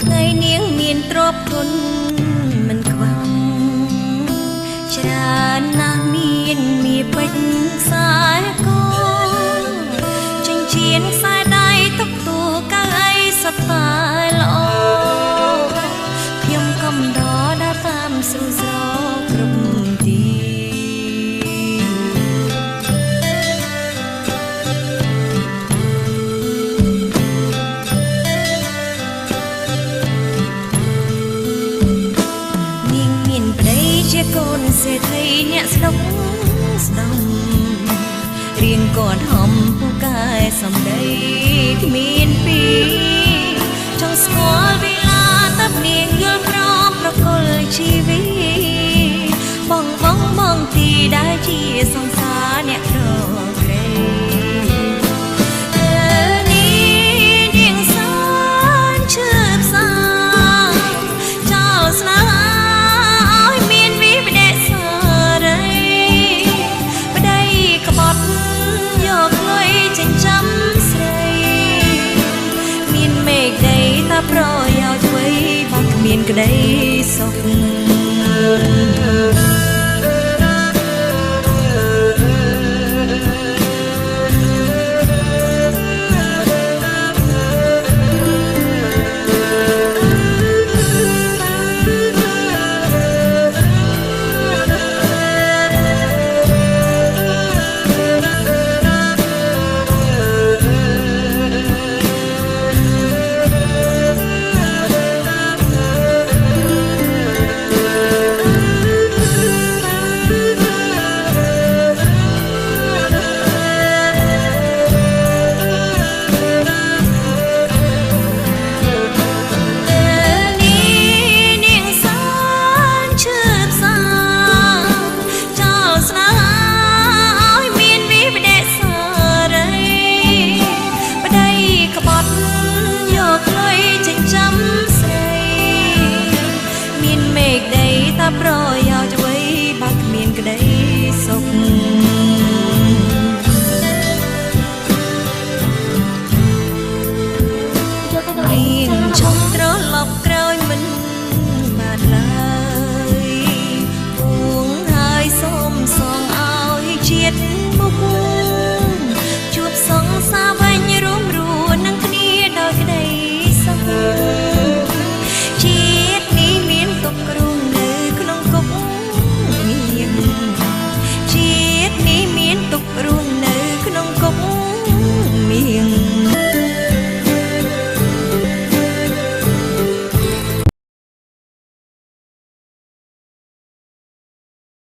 ថ្ងៃនាងមានទ្រព្យធនមិនខ្វះច្រើនណាស់មានមាពេជ្រខ្សែកចិញ្ចៀនខ្សែដៃទុកទូកៅអីសុទ្ធតែល្អខ្ញុំកំដរដើរតាមស្រួលស្រកគ្រប់ទីជាកូនសេដ្ឋីអ្នកស្ដុកស្ដំរៀងកនហំពូកែសំដីគ្មានពីចង់ស្គាល់វេលាតើនាងយល់ព្រមប្រគល់ជីវិតបងទីដែលជាសង្សារអ្នករកក្រែនាងសានឈឺផ្សាចោលស្នេហាប្រយោជន៍អ្វីបើគ្មានក្តីសុខ